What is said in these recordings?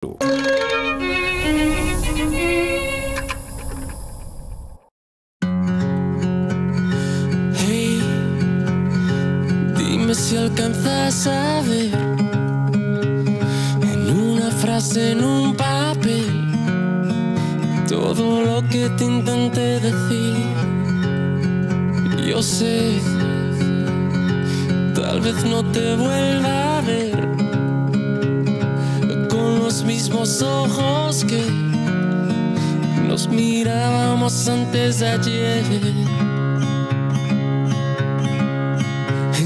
Hey, dime si alcanzas a ver en una frase, en un papel, todo lo que te intenté decir. Yo sé, tal vez no te vuelva a ver con los mismos ojos que nos mirábamos antes de ayer.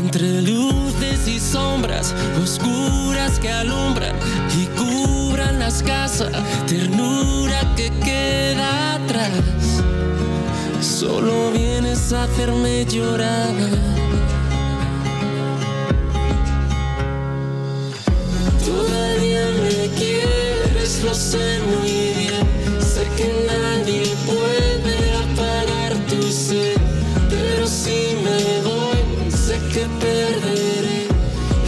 Entre luces y sombras oscuras que alumbran y cubran las casas, ternura que queda atrás. Solo vienes a hacerme llorar. Todavía me quieres, lo sé muy bien. Sé que nadie puede apagar tu sed, pero si me voy, sé que perderé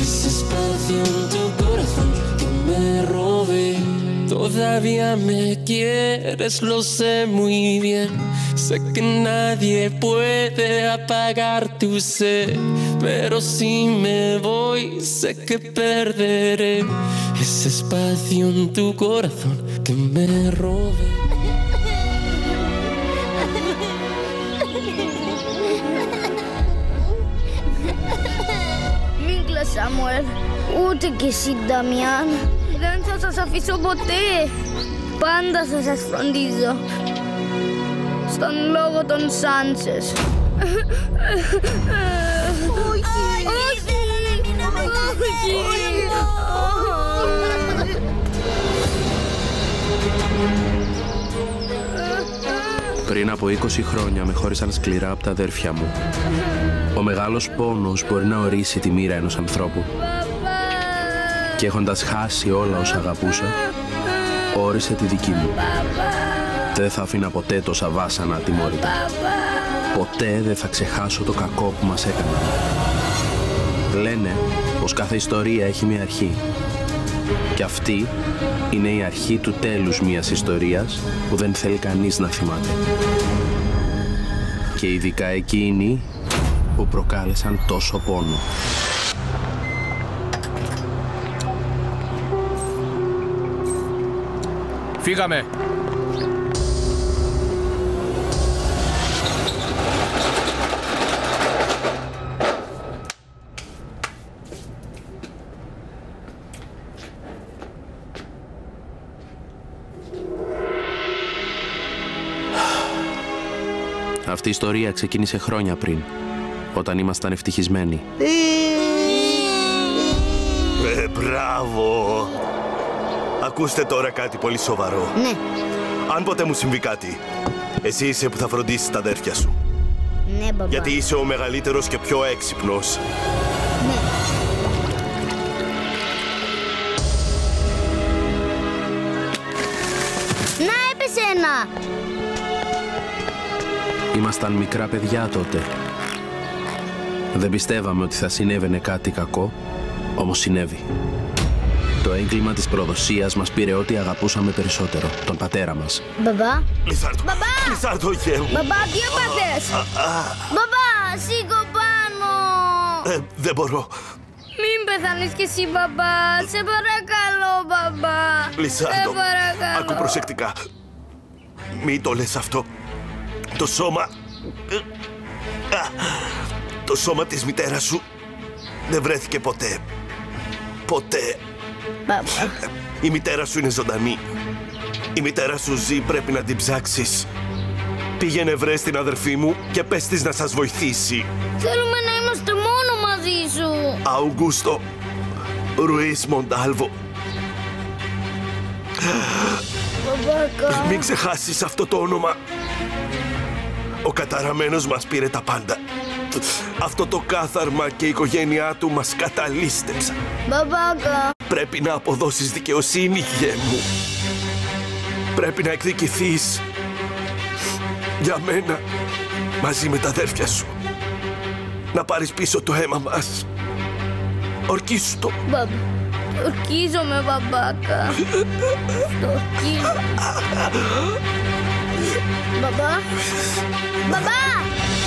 ese espacio en tu corazón que me robé. Todavía me quieres, lo sé muy bien. Sé que nadie puede apagar tu sed, pero si me voy, sé que perderé ese espacio en tu corazón que me robé. Μην κλαις, Σάμουελ. Ούτε κι εσύ, Νταμιάν. Δεν θα σας αφήσω ποτέ. Πάντα θα σας φροντίζω. Στον λόγο των Σάντσες. Όχι! Όχι! Πριν από 20 χρόνια με χώρισαν σκληρά από τα αδέρφια μου. Ο μεγάλος πόνος μπορεί να ορίσει τη μοίρα ενός ανθρώπου. Και έχοντας χάσει όλα όσα αγαπούσα, όρισε τη δική μου. Δεν θα αφήνα ποτέ τόσα βάσανα ατιμόρυτα. Ποτέ δεν θα ξεχάσω το κακό που μας έκαναν. Λένε πως κάθε ιστορία έχει μια αρχή. Και αυτή είναι η αρχή του τέλους μιας ιστορίας που δεν θέλει κανείς να θυμάται. Και ειδικά εκείνοι που προκάλεσαν τόσο πόνο. Φύγαμε! Αυτή η ιστορία ξεκίνησε χρόνια πριν, όταν ήμασταν ευτυχισμένοι. Μπράβο! Ακούστε τώρα κάτι πολύ σοβαρό. Ναι. Αν ποτέ μου συμβεί κάτι, εσύ είσαι που θα φροντίσεις τα αδέρφια σου. Ναι, μπαμπά. Γιατί είσαι ο μεγαλύτερος και πιο έξυπνος. Ναι. Να, έπεσε ένα! Ήμασταν μικρά παιδιά τότε. Δεν πιστεύαμε ότι θα συνέβαινε κάτι κακό, όμως συνέβη. Το έγκλημα της προδοσίας μας πήρε ό,τι αγαπούσαμε περισσότερο, τον πατέρα μας. Μπαμπά. Λιθάρδο! Μπαμπά! Λιθάρδο, γε μου! Μπαμπά, τι έπαθες? Μπαμπά, σήκω πάνω! Δεν μπορώ. Μην πεθάνεις κι εσύ, μπαμπά. Σε παρακαλώ, μπαμπά. Λιθάρδο, Σε παρακαλώ. άκου προσεκτικά. Μην το λες αυτό. Το σώμα... Το σώμα της μητέρας σου δεν βρέθηκε ποτέ. Ποτέ. Μπαμπά. Η μητέρα σου είναι ζωντανή. Η μητέρα σου ζει, πρέπει να την ψάξεις. Πήγαινε βρες την αδερφή μου και πες της να σας βοηθήσει. Θέλουμε να είμαστε μόνο μαζί σου. Αουγκούστο Ρουίς Μοντάλβο. Μπαμπάκα. Μην ξεχάσεις αυτό το όνομα. Ο καταραμένος μας πήρε τα πάντα. Αυτό το κάθαρμα και η οικογένειά του μας καταλύστεψαν. Μπαμπάκα. Πρέπει να αποδώσεις δικαιοσύνη, γε μου. Πρέπει να εκδικηθείς για μένα, μαζί με τα αδέρφια σου. Να πάρεις πίσω το αίμα μας. Ορκίσου το. Μπαμπά. Ορκίζομαι, μπαμπάκα. Το ορκίζομαι. Μπαμπά. Μπαμπά!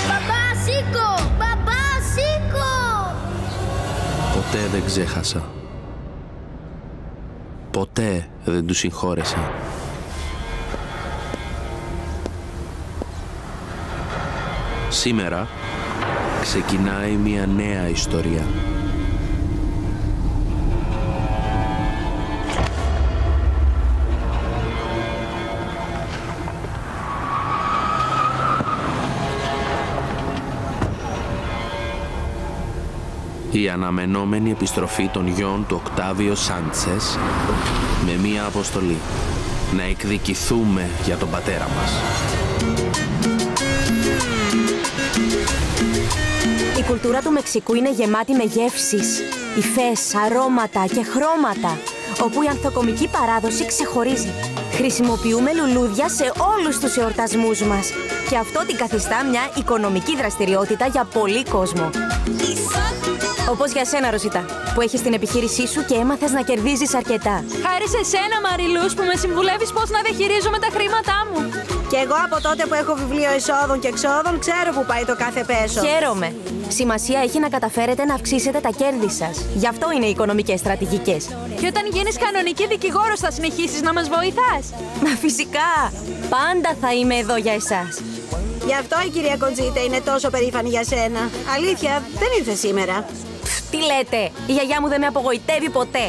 Μπαμπά, σήκω! Μπαμπά, σήκω! Ποτέ δεν ξέχασα. Ποτέ δεν του συγχώρεσα. Σήμερα ξεκινάει μια νέα ιστορία. Η αναμενόμενη επιστροφή των γιών του Οκτάβιο Σάντσες με μία αποστολή. Να εκδικηθούμε για τον πατέρα μας. Η κουλτούρα του Μεξικού είναι γεμάτη με γεύσεις, υφές, αρώματα και χρώματα, όπου η ανθοκομική παράδοση ξεχωρίζει. Χρησιμοποιούμε λουλούδια σε όλους τους εορτασμούς μας και αυτό την καθιστά μια οικονομική δραστηριότητα για πολύ κόσμο. Όπως για σένα, Ρωσίτα, που έχεις την επιχείρησή σου και έμαθες να κερδίζεις αρκετά. Χάρη σε σένα, Μαριλούς, που με συμβουλεύεις πώς να διαχειρίζομαι τα χρήματά μου. Και εγώ από τότε που έχω βιβλίο εισόδων και εξόδων ξέρω που πάει το κάθε πέσο. Χαίρομαι. Σημασία έχει να καταφέρετε να αυξήσετε τα κέρδη σας. Γι' αυτό είναι οι οικονομικές στρατηγικές. Και όταν γίνεις κανονική δικηγόρος θα συνεχίσεις να μας βοηθάς. Μα φυσικά! Πάντα θα είμαι εδώ για εσάς. Γι' αυτό η κυρία Κοντζίτα είναι τόσο περήφανη για σένα. Αλήθεια, δεν ήρθε σήμερα. Τι λέτε, η γιαγιά μου δεν με απογοητεύει ποτέ.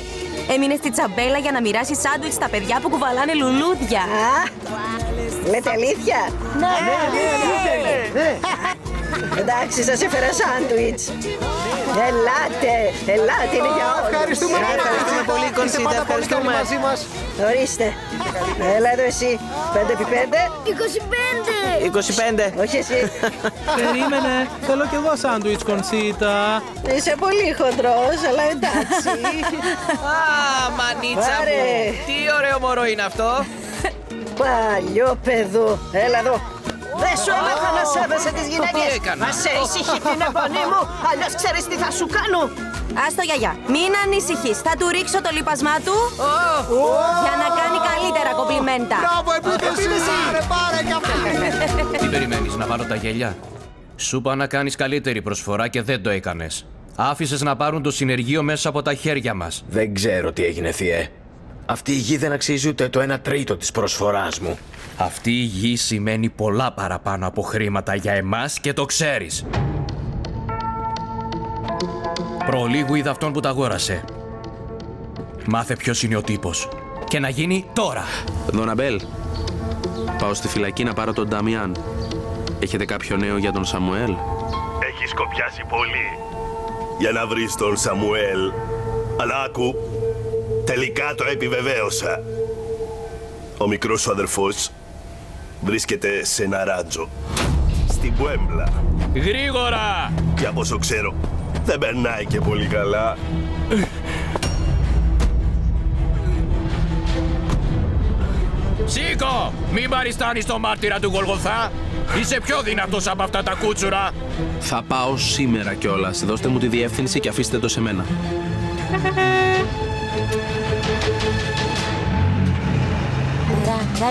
Έμεινε στη τσαμπέλα για να μοιράσει σάντουιτς στα παιδιά που κουβαλάνε λουλούδια. Λέτε αλήθεια? Ναι. Εντάξει, σας έφερα σάντουιτς. Ελάτε, είναι για όλους. Ευχαριστούμε πολύ, Κονσίτα, ευχαριστούμε. Ορίστε. Έλα εδώ εσύ. 5x5. 25! 25. Όχι εσύ. Περίμενε, θέλω κι εγώ σάντουιτς, Κονσίτα. Είσαι πολύ χοντρός, αλλά εντάξει. Α, μανίτσα μου. Τι ωραίο μωρό είναι αυτό. Παλιό παιδού. Έλα εδώ. Δεν σου έμαθα να σέβεσαι τις γυναίκες. Μα σε ησυχεί την επωνή μου, αλλιώς ξέρεις τι θα σου κάνω. Άστο, γιαγιά, μην ανησυχείς. Θα του ρίξω το λίπασμά του για να κάνει καλύτερα κομπλιμέντα. Μπράβο, επίθεση. Πάρε κι αυτό. Τι περιμένεις, να βάλω τα γέλια? Σου είπα να κάνεις καλύτερη προσφορά και δεν το έκανες. Άφησες να πάρουν το συνεργείο μέσα από τα χέρια μας. Δεν ξέρω τι έγινε, Θείε. Αυτή η γη δεν αξίζει ούτε το 1/3 της προσφοράς μου. Αυτή η γη σημαίνει πολλά παραπάνω από χρήματα για εμάς και το ξέρεις. Προλίγου είδα αυτόν που τα αγόρασε. Μάθε ποιος είναι ο τύπος. Και να γίνει τώρα. Δοναμπέλ, πάω στη φυλακή να πάρω τον Νταμιάν. Έχετε κάποιο νέο για τον Σαμουέλ? Έχει σκοπιάσει πολύ για να βρεις τον Σαμουέλ. Αλλά άκου, τελικά το επιβεβαίωσα. Ο μικρός σου αδερφός βρίσκεται σε ένα ράτζο στην Πουέμπλα. Γρήγορα! Και από όσο ξέρω, δεν περνάει και πολύ καλά. Σήκω! Μην παριστάνεις το μάρτυρα του Γολγοθά! Είσαι πιο δυνατός από αυτά τα κούτσουρα! Θα πάω σήμερα κιόλας. Δώστε μου τη διεύθυνση και αφήστε το σε μένα. Όχι!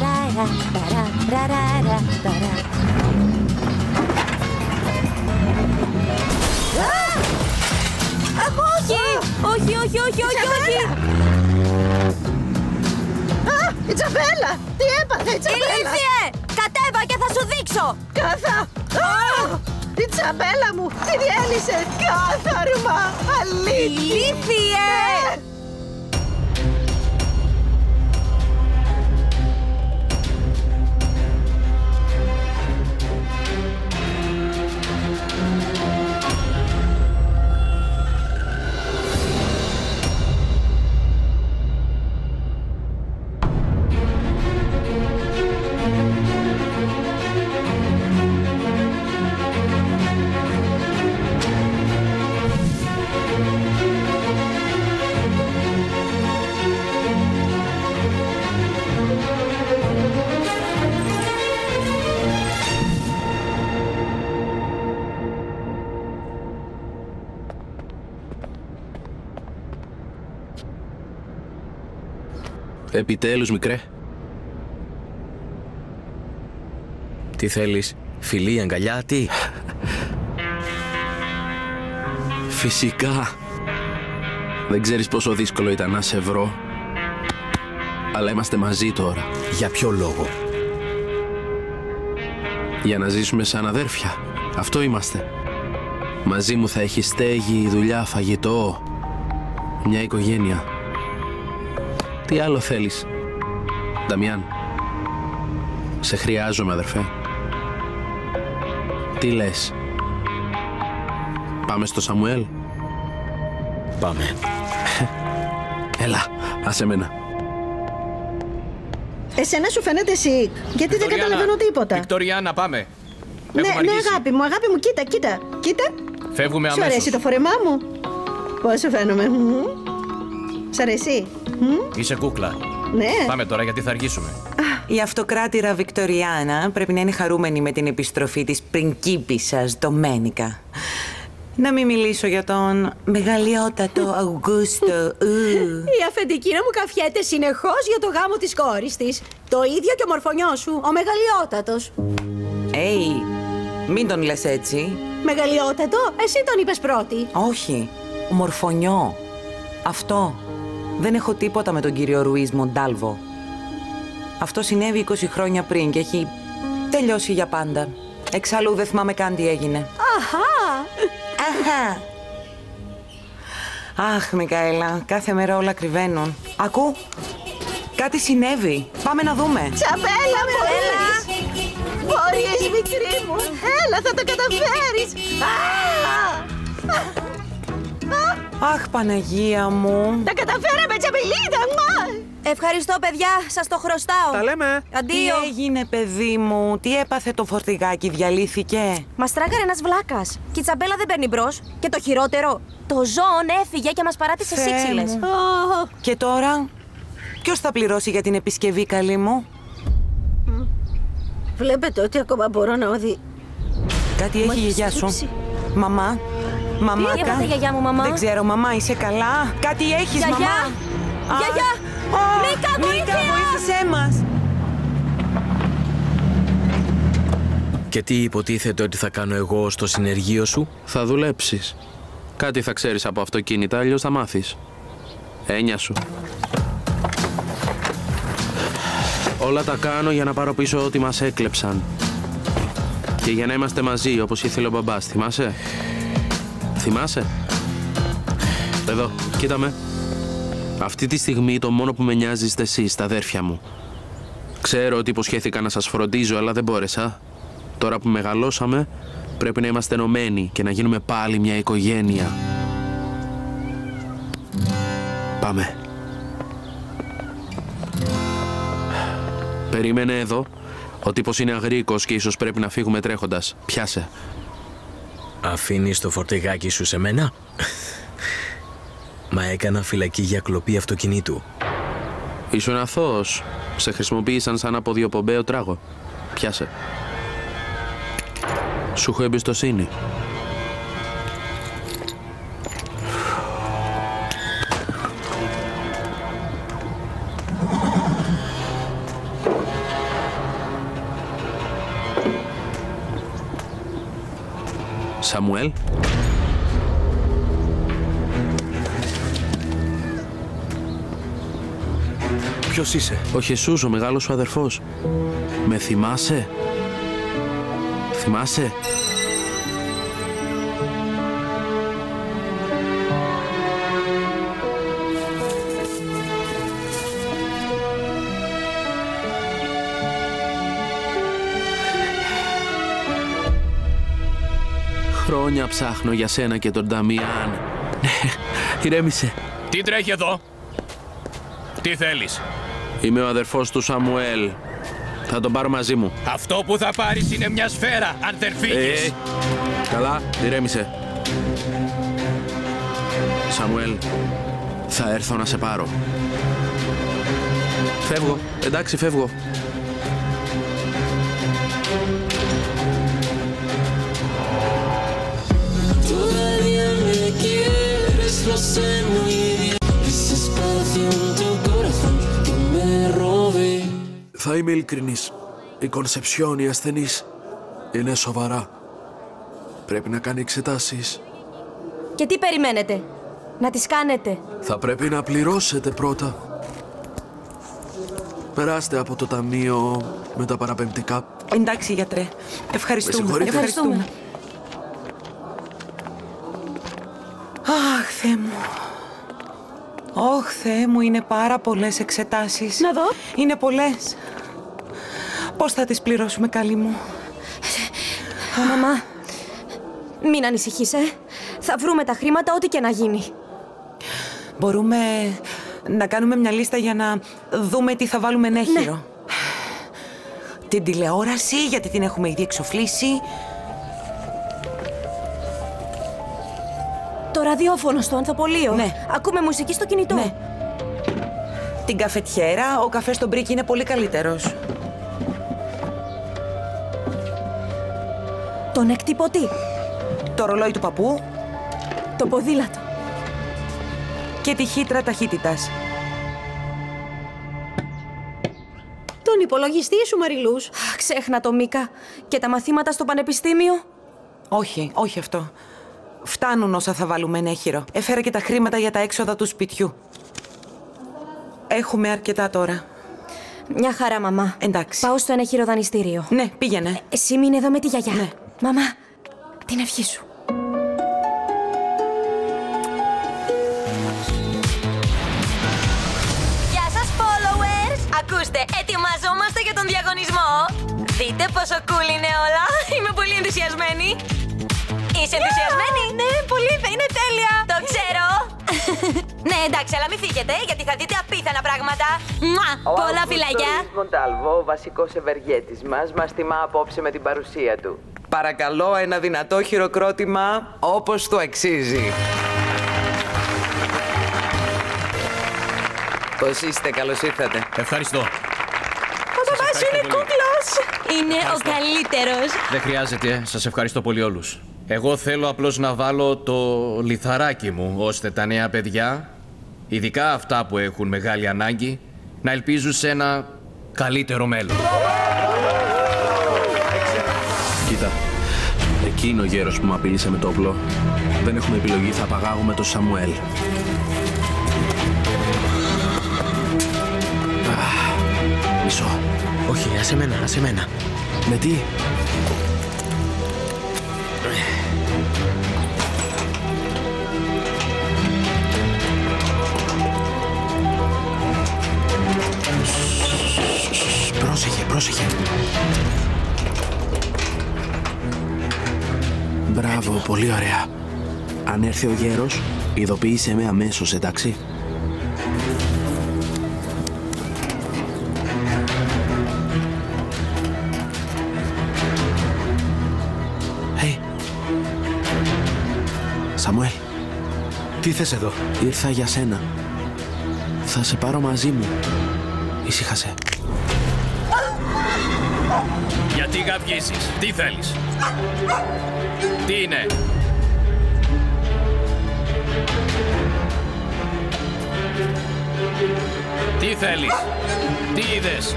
Η Τσαμπέλα! Τι έπαθε η Τσαμπέλα? Ηλίθιε! Κατέβα και θα σου δείξω! Η Τσαμπέλα μου! Τι διέλυσε! Κάθαρμα! Αλήθεια! Ηλίθιε! Επιτέλους, μικρέ. Τι θέλεις, φιλή, αγκαλιά, τι? Φυσικά. Δεν ξέρεις πόσο δύσκολο ήταν να σε βρω. Αλλά είμαστε μαζί τώρα. Για ποιο λόγο? Για να ζήσουμε σαν αδέρφια. Αυτό είμαστε. Μαζί μου θα έχει στέγη, δουλειά, φαγητό. Μια οικογένεια. Τι άλλο θέλεις, Νταμιάν? Σε χρειάζομαι, αδερφέ. Τι λες? Πάμε στο Σαμουέλ? Πάμε. Έλα, άσε μένα. Εσένα σου φαίνεται sick. Γιατί δεν καταλαβαίνω τίποτα. Βικτοριάννα, πάμε. Ναι, αγάπη μου, κοίτα. Φεύγουμε αμέσως. Σου αρέσει το φορεμά μου? Πώς σου φαίνομαι? Σ' αρέσει? Είσαι κούκλα. Ναι. Πάμε τώρα γιατί θα αργήσουμε. Η αυτοκράτηρα Βικτοριάννα πρέπει να είναι χαρούμενη με την επιστροφή της πριγκίπισσας Ντομένικα. Να μην μιλήσω για τον μεγαλειότατο Αουγκούστο. Η αφεντική να μου καφιέται συνεχώς για το γάμο της κόρης της. Το ίδιο και ο μορφωνιός σου, ο μεγαλειότατος. Μην τον λες έτσι. Μεγαλειότατο, εσύ τον είπες πρώτη. Όχι, μορφωνιό. Αυτό. Δεν έχω τίποτα με τον κύριο Ρουίς Μοντάλβο. Αυτό συνέβη 20 χρόνια πριν και έχει τελειώσει για πάντα. Εξάλλου δεν θυμάμαι καν τι έγινε. Αχα! Αχ, Μικαέλα, κάθε μέρα όλα κρυβαίνουν. Ακού, κάτι συνέβη. Πάμε να δούμε. Τσαμπέλα, μπορείς, μικρή μου. Έλα, θα το καταφέρεις. Αχ, Παναγία μου. Τα καταφέραμε, Τσαμπελίδα. Ευχαριστώ, παιδιά. Σας το χρωστάω. Τα λέμε. Αντίο. Τι έγινε, παιδί μου? Τι έπαθε το φορτηγάκι? Διαλύθηκε? Μας τράγαρε ένας βλάκας. Και η Τσαμπέλα δεν παίρνει μπρος. Και το χειρότερο, το ζώον έφυγε και μας παράτησε σύξυλες. Και τώρα, ποιος θα πληρώσει για την επισκευή, καλή μου? Βλέπετε ότι ακόμα μπορώ να Κάτι έχει η γιαγιά σου. Μαμά. Μαμάκα. Τι έπαθε η γιαγιά μου, μαμά? Δεν ξέρω, μαμά, είσαι καλά? Κάτι έχεις, γιαγιά. μαμά? Γιαγιά! Μίκα, βοήθησέ μας! Και τι υποτίθεται ότι θα κάνω εγώ στο συνεργείο σου? Θα δουλέψεις. Κάτι θα ξέρεις από αυτοκίνητα, αλλιώς θα μάθεις. Έννοια σου. Όλα τα κάνω για να πάρω πίσω ό,τι μας έκλεψαν. Και για να είμαστε μαζί, όπως ήθελε ο μπαμπάς. Θυμάσαι? Θυμάσαι? Εδώ, κοίτα με. Αυτή τη στιγμή το μόνο που με νοιάζει είστε εσείς, τα αδέρφια μου. Ξέρω ότι υποσχέθηκα να σας φροντίζω, αλλά δεν μπόρεσα. Τώρα που μεγαλώσαμε, πρέπει να είμαστε ενωμένοι και να γίνουμε πάλι μια οικογένεια. Πάμε. Περίμενε εδώ. Ο τύπος είναι αγρίκος και ίσως πρέπει να φύγουμε τρέχοντας. Πιάσε. Αφήνεις το φορτηγάκι σου σε μένα? Μα έκανα φυλακή για κλοπή αυτοκινήτου. Ήσουν αθώος. Σε χρησιμοποίησαν σαν αποδιοπομπαίο τράγο. Πιάσε. Σου έχω εμπιστοσύνη. Σαμουέλ. Ποιος είσαι? Ο Χεσούς, ο μεγάλος σου αδερφός. Με θυμάσαι? Θυμάσαι? Χρόνια ψάχνω για σένα και τον Νταμιάν. Ηρέμησε. Τι τρέχει εδώ? Τι θέλεις? Είμαι ο αδερφός του Σαμουέλ. Θα τον πάρω μαζί μου. Αυτό που θα πάρεις είναι μια σφαίρα, αν δεν φύγεις. Καλά, ηρέμησε. Σαμουέλ, θα έρθω να σε πάρω. Φεύγω, εντάξει, φεύγω. Todavía me quieres, lo sé muy bien. Ese espacio en tu corazón que me Θα είμαι ειλικρινής. Η Κονσεψιόν, η ασθενής, είναι σοβαρά. Πρέπει να κάνει εξετάσεις. Και τι περιμένετε? Να τις κάνετε? Θα πρέπει να πληρώσετε πρώτα. Περάστε από το ταμείο με τα παραπεμπτικά. Εντάξει, γιατρέ. Ευχαριστούμε. Ευχαριστούμε. Αχ, Θεέ μου. Ωχ, Θεέ μου, είναι πάρα πολλές εξετάσεις. Να δω. Είναι πολλές. Πώς θα τις πληρώσουμε, καλή μου? Μαμά, μην ανησυχείς, Θα βρούμε τα χρήματα ό,τι και να γίνει. Μπορούμε να κάνουμε μια λίστα για να δούμε τι θα βάλουμε ενέχειρο. Ναι. Την τηλεόραση, γιατί την έχουμε ήδη εξοφλήσει. Το ραδιόφωνο στο ανθοπολείο. Ναι. Ακούμε μουσική στο κινητό. Ναι. Την καφετιέρα, ο καφές στο Μπρίκι είναι πολύ καλύτερος. Τον εκτυπωτή. Το ρολόι του παππού. Το ποδήλατο. Και τη χύτρα ταχύτητας. Τον υπολογιστή σου, Μαριλούς. Ξέχνα το, Μίκα. Και τα μαθήματα στο πανεπιστήμιο. Όχι, όχι αυτό. Φτάνουν όσα θα βάλουμε ενέχειρο. Έφερα και τα χρήματα για τα έξοδα του σπιτιού. Έχουμε αρκετά τώρα. Μια χαρά, μαμά. Εντάξει. Πάω στο ενέχειρο δανειστήριο. Ναι, πήγαινε. Εσύ μείνε εδώ με τη γιαγιά. Ναι. Μαμά, την ευχή σου. Γεια σας, followers! Ακούστε, ετοιμαζόμαστε για τον διαγωνισμό. Δείτε πόσο cool είναι όλα. Είμαι πολύ ενθουσιασμένη. Είσαι ενθουσιασμένη? Ναι, πολύ, θα είναι τέλεια. Το ξέρω. Ναι, εντάξει, αλλά μην φύγετε, γιατί θα δείτε απίθανα πράγματα. Πολλά φιλάκια. Ο Μοντάλβο, ο βασικός ευεργέτης μας τιμά απόψε με την παρουσία του. Παρακαλώ, ένα δυνατό χειροκρότημα όπως το αξίζει. Πώς είστε, καλώς ήρθατε. Ευχαριστώ. Ο παπάς σου είναι κούκλος. Είναι ο καλύτερος. Δεν χρειάζεται, σας ευχαριστώ πολύ όλους. Εγώ θέλω απλώς να βάλω το λιθαράκι μου, ώστε τα νέα παιδιά, ειδικά αυτά που έχουν μεγάλη ανάγκη, να ελπίζουν σε ένα καλύτερο μέλλον. Κοίτα, εκεί είναι ο γέρος που με απείλησε με το όπλο. Δεν έχουμε επιλογή, θα απαγάγουμε τον Σαμουέλ. Μισό. Όχι, άσε μένα, άσε μένα. Με τι? Πρόσεχε, πρόσεχε. Μπράβο, πολύ ωραία. Αν έρθει ο γέρος, ειδοποίησε με αμέσως, εντάξει? Σαμουέλ, τι θες εδώ? Ήρθα για σένα. Θα σε πάρω μαζί μου. Ησύχασε. Γιατί γαβγίζεις, τι θέλεις? Τι είναι? Τι θέλεις? Τι είδες?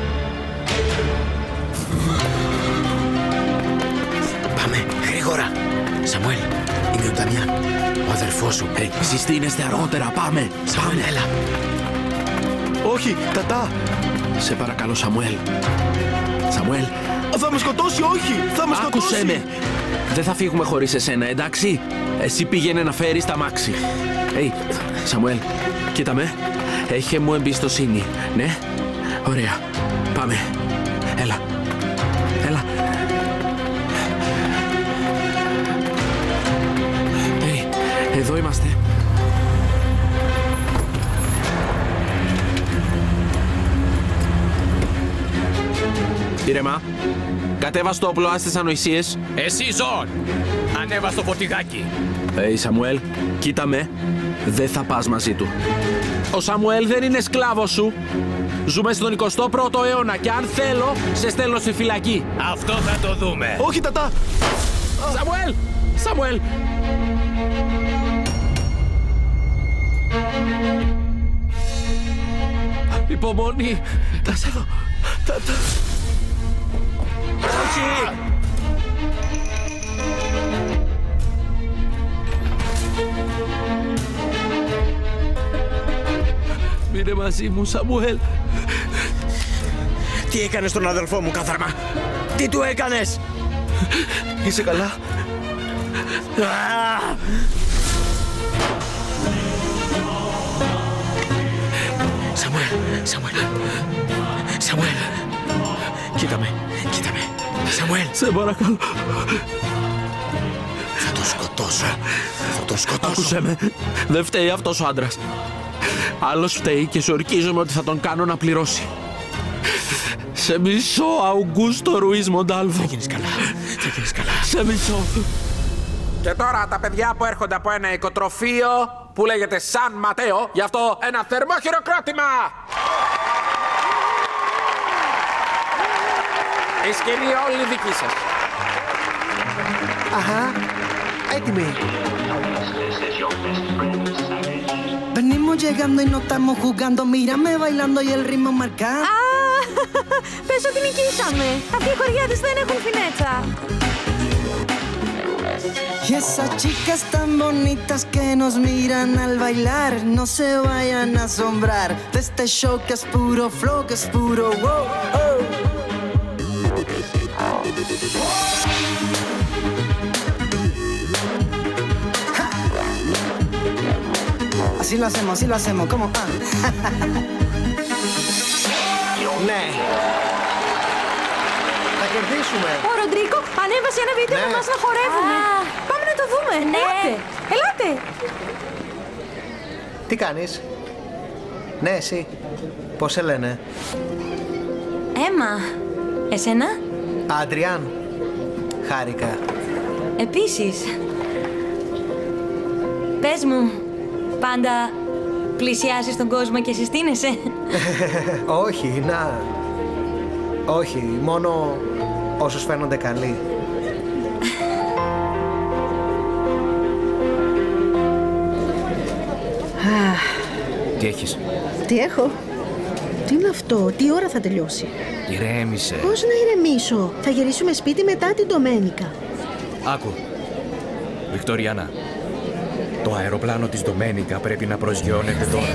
Πάμε, γρήγορα. Σαμουέλ, είναι ο Νταμιάν, ο αδερφός σου. Συστήνεστε αργότερα, πάμε. Σαμουέλ, έλα. Όχι, τατά. Σε παρακαλώ, Σαμουέλ. Σαμουέλ. Θα με σκοτώσει, όχι. Θα με σκοτώσει. Άκουσέ με. Δεν θα φύγουμε χωρίς εσένα, εντάξει? Εσύ πήγαινε να φέρεις τα μάξι. Σαμουέλ, κοίτα με. Έχε μου εμπιστοσύνη, ναι? Ωραία. Πάμε. Έλα. Έλα. Εδώ είμαστε. Ήρεμα. Κατέβα στο όπλο, άστες ανοησίες. Εσύ, Ζων! Ανέβα στο φορτηγάκι. Σαμουέλ, κοίτα με. Δεν θα πας μαζί του. Ο Σαμουέλ δεν είναι σκλάβος σου. Ζούμε στον 21ο αιώνα και αν θέλω, σε στέλνω στη φυλακή. Αυτό θα το δούμε. Όχι, τατά. Σαμουέλ! Σαμουέλ! Υπομονή. Θα σε δω. Τάτα. Όχι! Μείνε μαζί μου, Σαμουέλ. Τι έκανες στον αδελφό μου, κάθαρμα? Τι του έκανες? Είσαι καλά? Σαμουέλ. Κοίτα με. Σαμουέλ. Σε παρακαλώ. Θα τον σκοτώσω. Άκουσέ με. Δεν φταίει αυτός ο άντρας. Άλλος φταίει και σου ορκίζομαι ότι θα τον κάνω να πληρώσει. Σε μισό, Αουγκούστο Ρουίς Μοντάλβο. Θα γίνεις καλά. Σε μισό. Και τώρα τα παιδιά που έρχονται από ένα οικοτροφείο που λέγεται Σαν Ματέο, γι' αυτό ένα θερμό χειροκρότημα! Η σκηνή όλη δική σας. Αχα, έτοιμοι. Venimos llegando y no estamos jugando. Mírame bailando y el ritmo marcado. Πες ότι νικήσαμε. Αυτοί οι χωριάτες δεν έχουν φινέτσα. Y esas chicas tan bonitas que nos miran al bailar, no se vayan a asombrar de este show que es puro flow, que es puro wow, oh. Así lo hacemos, ¿cómo? Ναι. Θα κερδίσουμε. Ο Ροντρίκο ανέβασε ένα βίντεο με εμάς να χορεύουμε. Πάμε να το δούμε. Ελάτε. Τι κάνεις? Ναι, εσύ. Πώς σε λένε? Έμα. Εσένα? Αντριάν. Χάρηκα. Επίσης. Πες μου, πάντα πλησιάζεις τον κόσμο και συστήνεσαι? Όχι, όχι, μόνο όσους φαίνονται καλοί. Τι έχεις? Τι έχω? Τι είναι αυτό? Τι ώρα θα τελειώσει? Ηρέμησε. Πώς να ηρεμήσω? Θα γυρίσουμε σπίτι μετά την Ντομένικα. Άκου. Βικτοριάνα. Το αεροπλάνο της Ντομένικα πρέπει να προσγειώνεται τώρα.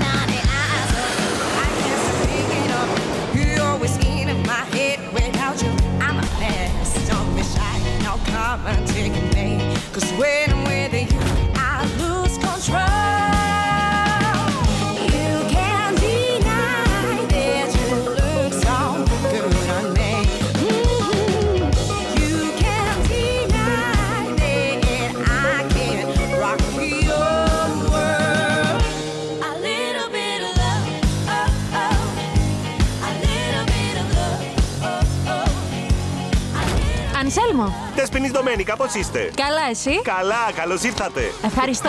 Ανσέλμο. Δεσποινής Ντομένικα, πώς είστε? Καλά, εσύ? Καλά, καλώς ήρθατε. Ευχαριστώ.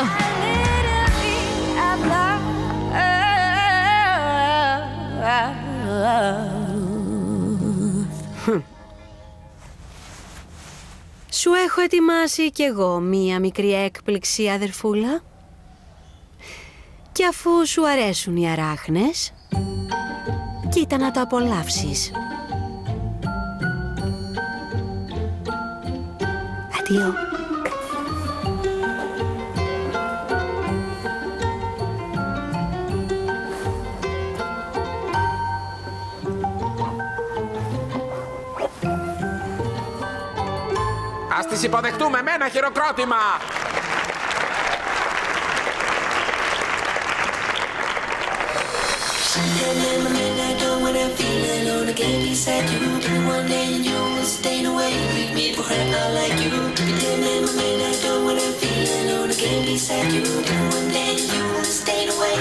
Σου έχω ετοιμάσει κι εγώ μία μικρή έκπληξη, αδερφούλα. Και αφού σου αρέσουν οι αράχνες, κοίτα να το απολαύσεις. Αντίο. Ας τις υποδεχτούμε με ένα χειροκρότημα!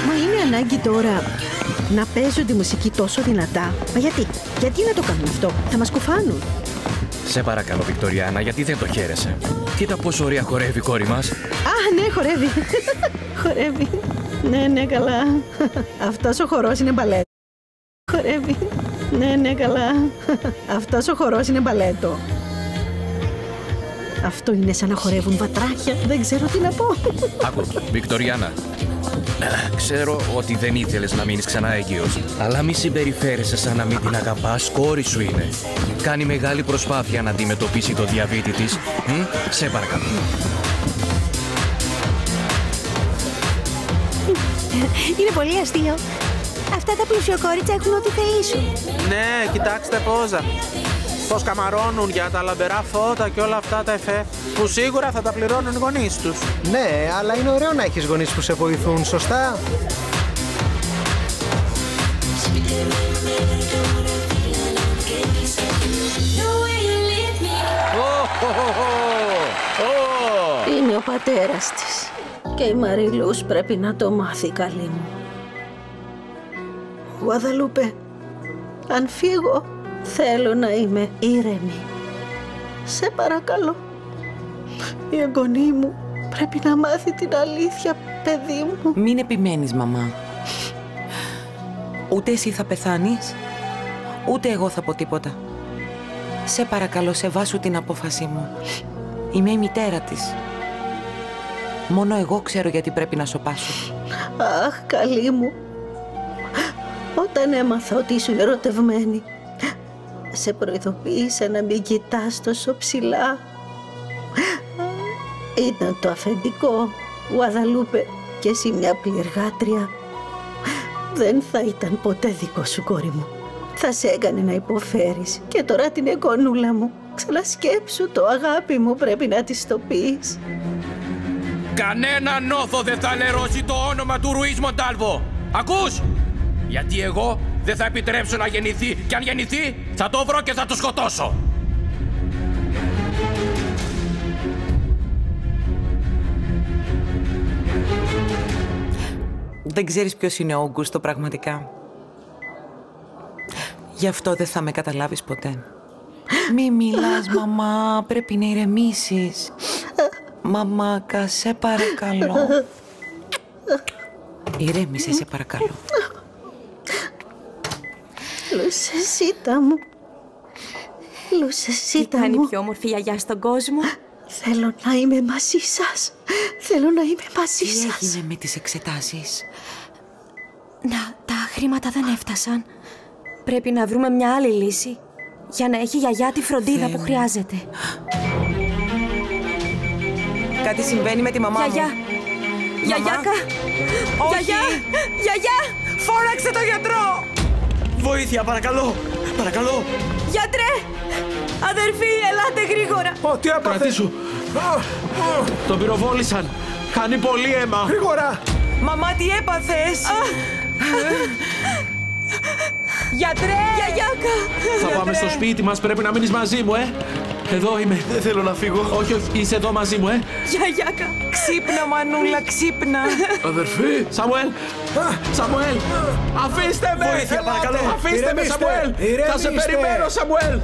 Μα είναι ανάγκη τώρα να παίζω τη μουσική τόσο δυνατά? Μα γιατί να το κάνουν αυτό? Θα μας κουφάνουν. Σε παρακαλώ, Βικτοριάνα, γιατί δεν το χαίρεσαι? Κοίτα πόσο ωραία χορεύει η κόρη μας. Α, ναι, χορεύει. Χορεύει. Ναι, καλά. Αυτός ο χορός είναι μπαλέτο. Χορεύει. Ναι, καλά. Αυτός ο χορός είναι μπαλέτο. Αυτό είναι σαν να χορεύουν βατράχια. Δεν ξέρω τι να πω. Άκου, Βικτοριάνα. Ξέρω ότι δεν ήθελες να μείνεις ξανά έγκυος, αλλά μη συμπεριφέρεσαι σαν να μην την αγαπάς, κόρη σου είναι. Κάνει μεγάλη προσπάθεια να αντιμετωπίσει το διαβήτη της. Σε παρακαλώ. Είναι πολύ αστείο. Αυτά τα πλουσιοκόριτσα έχουν ό,τι θελήσουν. Ναι, κοιτάξτε πόζα. Πώς καμαρώνουν για τα λαμπερά φώτα και όλα αυτά τα εφέ που σίγουρα θα τα πληρώνουν οι γονείς τους. Ναι, αλλά είναι ωραίο να έχεις γονείς που σε βοηθούν, σωστά? Είναι ο πατέρας της και η Μαριλούς πρέπει να το μάθει, καλή μου. Γουαδαλούπε, αν φύγω, θέλω να είμαι ήρεμη. Σε παρακαλώ. Η εγγονή μου πρέπει να μάθει την αλήθεια, παιδί μου. Μην επιμένεις, μαμά. Ούτε εσύ θα πεθάνεις, ούτε εγώ θα πω τίποτα. Σε παρακαλώ, σεβάσου την απόφασή μου. Είμαι η μητέρα της. Μόνο εγώ ξέρω γιατί πρέπει να σωπάσω. Αχ, καλή μου. Όταν έμαθα ότι ήσουν ερωτευμένη, σε προειδοποίησα να μην κοιτάς τόσο ψηλά. Ήταν το αφεντικό, Γουαδαλούπε, και εσύ μια πληργάτρια. Δεν θα ήταν ποτέ δικό σου, κόρη μου. Θα σε έκανε να υποφέρεις. Και τώρα την εγγονούλα μου, ξανασκέψου το, αγάπη μου, πρέπει να της το πεις. Κανένα νόθο δεν θα λερώσει το όνομα του Ρουίς Μοντάλβο. Ακούς? Γιατί εγώ δεν θα επιτρέψω να γεννηθεί, και αν γεννηθεί θα το βρω και θα το σκοτώσω. Δεν ξέρεις ποιος είναι ο Όγκουστο πραγματικά. Γι' αυτό δεν θα με καταλάβεις ποτέ. Μη μιλάς, μαμά, πρέπει να ηρεμήσεις. Μαμάκα, σε παρακαλώ. Ηρέμησε, σε παρακαλώ. Λουσεσίτα μου. Λουσεσίτα μου. Τι κάνει πιο όμορφη γιαγιά στον κόσμο? Θέλω να είμαι μαζί σας. Θέλω να είμαι μαζί σας. Τι έγινε με τις εξετάσεις? Τα χρήματα δεν έφτασαν. Πρέπει να βρούμε μια άλλη λύση για να έχει η γιαγιά τη φροντίδα που χρειάζεται. Κάτι συμβαίνει με τη μαμά μου. Γιαγιά! Γιαγιάκα! Γιαγιά! Γιαγιά! Φώναξε το γιατρό! Βοήθεια, παρακαλώ! Παρακαλώ! Γιατρέ! Αδερφή, ελάτε γρήγορα! Τι έπαθε! Κρατήσου! Τον πυροβόλησαν! Χάνει πολύ αίμα! Γρήγορα! Μαμά, τι έπαθες? Γιατρέ! Γιαγιάκα! Θα πάμε στο σπίτι μας, πρέπει να μείνεις μαζί μου, Εδώ είμαι. Δεν θέλω να φύγω. Όχι, είσαι εδώ μαζί μου, Γιαγιάκα! Ξύπνα, μανούλα, ξύπνα! Αδερφή! Σαμουέλ! Σαμουέλ! Αφήστε με! Βοήθεια, παρακαλώ! Αφήστε με, Σαμουέλ! Θα σε περιμένω, Σαμουέλ!